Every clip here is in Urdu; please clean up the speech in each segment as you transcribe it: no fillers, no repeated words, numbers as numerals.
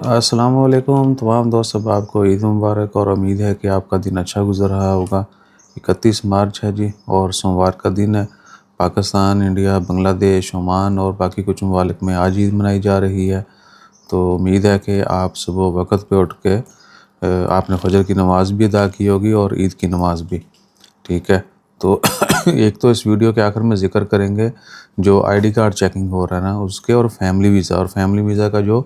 السلام علیکم تمام دوست احباب کو عید مبارک، اور امید ہے کہ آپ کا دن اچھا گزر رہا ہوگا۔ 31 مارچ ہے جی، اور سوموار کا دن ہے۔ پاکستان، انڈیا، بنگلہ دیش، عمان اور باقی کچھ ممالک میں آج عید منائی جا رہی ہے۔ تو امید ہے کہ آپ صبح وقت پہ اٹھ کے آپ نے فجر کی نماز بھی ادا کی ہوگی اور عید کی نماز بھی، ٹھیک ہے۔ تو ایک تو اس ویڈیو کے آخر میں ذکر کریں گے جو آئی ڈی کارڈ چیکنگ ہو رہا ہے نا اس کے، اور فیملی ویزا کا جو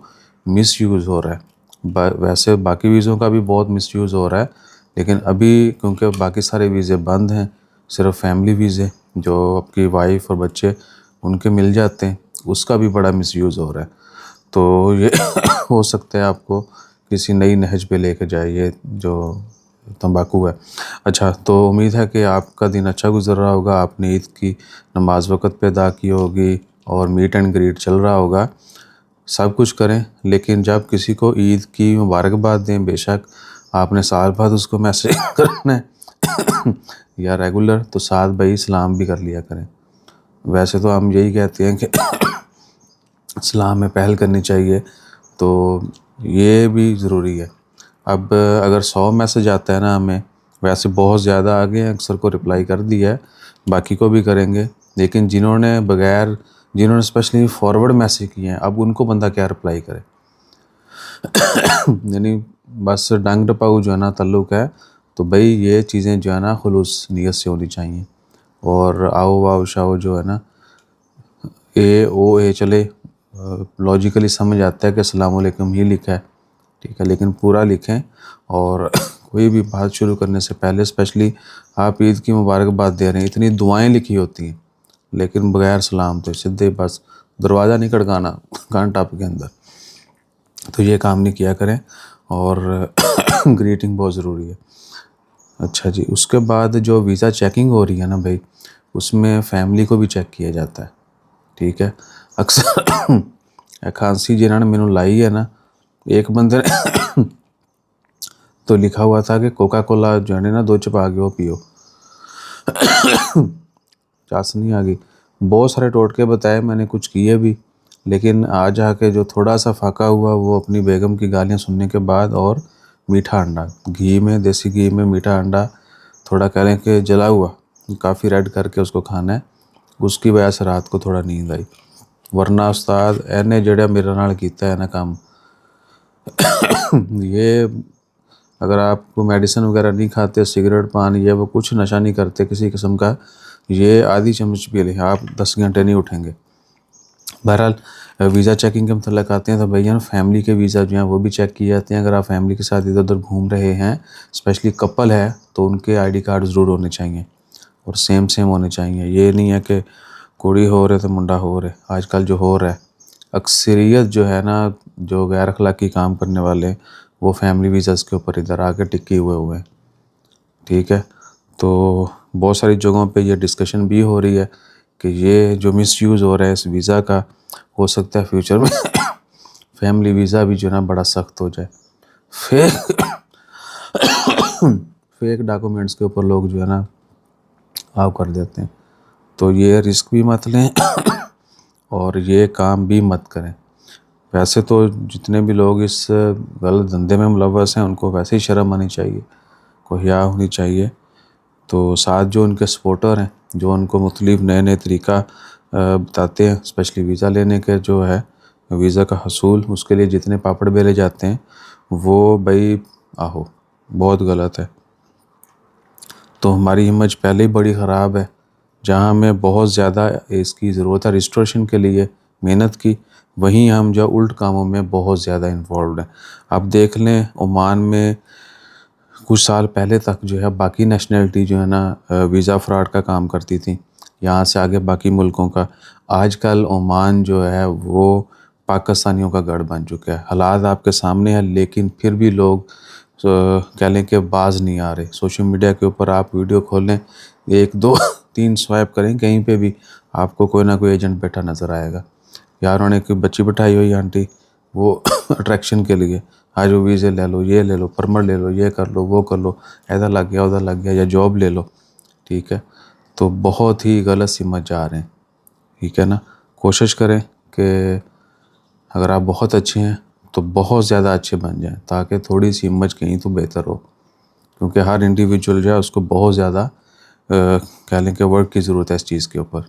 مس یوز ہو رہا ہے۔ ویسے باقی ویزوں کا بھی بہت مس یوز ہو رہا ہے، لیکن ابھی کیونکہ باقی سارے ویزے بند ہیں، صرف فیملی ویزے جو آپ کی وائف اور بچے ان کے مل جاتے ہیں، اس کا بھی بڑا مس یوز ہو رہا ہے۔ تو یہ ہو سکتا ہے آپ کو کسی نئی نہج پہ لے کے جائے یہ جو تمباکو ہے۔ اچھا، تو امید ہے کہ آپ کا دن اچھا گزر رہا ہوگا، آپ نے عید کی نماز وقت پہ ادا کی ہوگی اور میٹ اینڈ گریٹ چل رہا ہوگا۔ سب کچھ کریں، لیکن جب کسی کو عید کی مبارکباد دیں، بے شک آپ نے سال بعد اس کو میسیج کرنا ہے یا ریگولر، تو ساتھ بھائی سلام بھی کر لیا کریں۔ ویسے تو ہم یہی کہتے ہیں کہ سلام میں پہل کرنی چاہیے، تو یہ بھی ضروری ہے۔ اب اگر 100 میسج آتا ہے نا ہمیں، ویسے بہت زیادہ آگے ہیں، اکثر کو رپلائی کر دیا ہے، باقی کو بھی کریں گے، لیکن جنہوں نے اسپیشلی فارورڈ میسیج کیے ہیں، اب ان کو بندہ کیا رپلائی کرے؟ یعنی بس ڈنگ ڈپاؤ جو ہے نا تعلق ہے، تو بھئی یہ چیزیں جو ہے نا خلوص نیت سے ہونی چاہیے۔ اور آؤ واؤ شاؤ جو ہے نا چلے لاجیکلی سمجھ آتا ہے کہ السلام علیکم ہی لکھا ہے، ٹھیک ہے، لیکن پورا لکھیں۔ اور کوئی بھی بات شروع کرنے سے پہلے اسپیشلی آپ عید کی مبارکباد دے رہے ہیں، اتنی دعائیں لکھی ہوتی ہیں، لیکن بغیر سلام تو سیدھے بس دروازہ نہیں کھڑکانا کان ٹاپ کے اندر، تو یہ کام نہیں کیا کریں۔ اور گریٹنگ بہت ضروری ہے۔ اچھا جی، اس کے بعد جو ویزا چیکنگ ہو رہی ہے نا بھائی، اس میں فیملی کو بھی چیک کیا جاتا ہے، ٹھیک ہے۔ اکثر کھانسی جنہوں نے مینوں لائی ہے نا، ایک بندے نے تو لکھا ہوا تھا کہ کوکا کولا جو ہے نا 2 چپا کے وہ پیو، چاس نہیں آ گئی۔ بہت سارے ٹوٹکے بتائے میں نے، کچھ کیے بھی، لیکن آج آ کے جو تھوڑا سا فاقہ ہوا وہ اپنی بیگم کی گالیاں سننے کے بعد، اور میٹھا انڈا دیسی گھی میں میٹھا انڈا تھوڑا کہہ لیں کہ جلا ہوا، کافی ریڈ کر کے اس کو کھانا ہے، اس کی وجہ سے رات کو تھوڑا نیند آئی۔ ورنہ استاد اینے جڑا میرے نال کیتا ہے نا کام، یہ اگر آپ کو میڈیسن وغیرہ نہیں کھاتے، سگریٹ پان یہ وہ کچھ نشہ نہیں کرتے کسی قسم کا، یہ آدھی چمچ پی لیں آپ 10 گھنٹے نہیں اٹھیں گے۔ بہرحال ویزا چیکنگ کے متعلق آتے ہیں تو بھیا فیملی کے ویزا جو ہیں وہ بھی چیک کیے جاتے ہیں۔ اگر آپ فیملی کے ساتھ ادھر ادھر گھوم رہے ہیں، اسپیشلی کپل ہے، تو ان کے آئی ڈی کارڈ ضرور ہونے چاہیے اور سیم ہونے چاہیے۔ یہ نہیں ہے کہ کڑی ہو رہے تو منڈا ہو رہے، آج کل جو ہو رہا ہے اکثریت جو ہے نا، جو غیر اخلاقی کام کرنے والے، وہ فیملی ویزاز کے اوپر ادھر آ کے ٹکی ہوئے ہیں، ٹھیک ہے۔ تو بہت ساری جگہوں پہ یہ ڈسکشن بھی ہو رہی ہے کہ یہ جو مس یوز ہو رہا ہے اس ویزا کا، ہو سکتا ہے فیوچر میں فیملی ویزا بھی جو ہے نا بڑا سخت ہو جائے۔ فیک ڈاکومنٹس کے اوپر لوگ جو ہے نا آؤ کر دیتے ہیں، تو یہ رسک بھی مت لیں اور یہ کام بھی مت کریں۔ ویسے تو جتنے بھی لوگ اس غلط دھندے میں ملوث ہیں ان کو ویسے ہی شرم آنی چاہیے، کو حیا ہونی چاہیے۔ تو ساتھ جو ان کے سپورٹر ہیں، جو ان کو مختلف نئے نئے طریقہ بتاتے ہیں، اسپیشلی ویزا لینے کے جو ہے ویزا کا حصول، اس کے لیے جتنے پاپڑ بیلے جاتے ہیں، وہ بھائی بہت غلط ہے۔ تو ہماری امیج پہلے ہی بڑی خراب ہے، جہاں ہمیں بہت زیادہ اس کی ضرورت ہے ریسٹوریشن کے لیے محنت کی، وہیں ہم جو الٹ کاموں میں بہت زیادہ انوالوڈ ہیں۔ اب دیکھ لیں عمان میں کچھ سال پہلے تک جو ہے باقی نیشنلٹی جو ہے نا ویزا فراڈ کا کام کرتی تھی، یہاں سے آگے باقی ملکوں کا۔ آج کل عمان جو ہے وہ پاکستانیوں کا گڑھ بن چکا ہے۔ حالات آپ کے سامنے ہیں، لیکن پھر بھی لوگ کہہ لیں کہ باز نہیں آ رہے۔ سوشل میڈیا کے اوپر آپ ویڈیو کھولیں، 1 2 3 سوائپ کریں، کہیں پہ بھی آپ کو کوئی نہ کوئی ایجنٹ بیٹھا نظر آئے گا۔ یا انہوں نے کوئی بچی بٹھائی ہوئی آنٹی، وہ اٹریکشن کے لیے آج وہ ویزے لے لو، یہ لے لو، پرمٹ لے لو، یہ کر لو، وہ کر لو، ادھر لگ گیا ادھر لگ گیا، یا جاب لے لو، ٹھیک ہے۔ تو بہت ہی غلط سمجھ جا رہے ہیں، ٹھیک ہے نا۔ کوشش کریں کہ اگر آپ بہت اچھے ہیں تو بہت زیادہ اچھے بن جائیں، تاکہ تھوڑی سی ہمت کہیں تو بہتر ہو، کیونکہ ہر انڈیویجول جو ہے اس کو بہت زیادہ کہہ لیں کہ ورک کی ضرورت ہے اس چیز کے اوپر،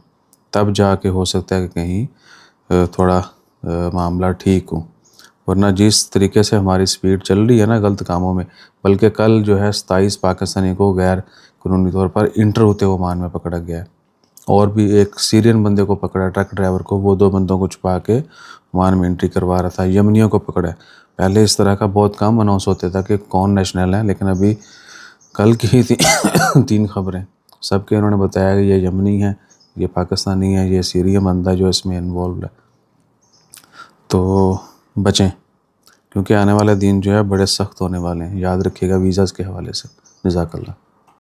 تب جا کے ہو سکتا ہے کہ کہیں تھوڑا معاملہ ٹھیک ہو، ورنہ جس طریقے سے ہماری سپیڈ چل رہی ہے نا غلط کاموں میں، بلکہ کل جو ہے 27 پاکستانی کو غیر قانونی طور پر انٹر ہوتے عمان میں پکڑا گیا ہے، اور بھی ایک سیرین بندے کو پکڑا، ٹرک ڈرائیور کو، وہ 2 بندوں کو چھپا کے عمان میں انٹری کروا رہا تھا، یمنیوں کو پکڑا ہے۔ پہلے اس طرح کا بہت کم اناؤنس ہوتا تھا کہ کون نیشنل ہے، لیکن ابھی کل کی ہی 3 خبریں سب کے انہوں نے بتایا کہ یہ یمنی ہے، یہ پاکستانی ہے، یہ سیرین بندہ جو اس میں انوالوڈ ہے۔ تو بچیں، کیونکہ آنے والے دن جو ہے بڑے سخت ہونے والے ہیں، یاد رکھیے گا ویزاز کے حوالے سے۔ جزاک اللہ۔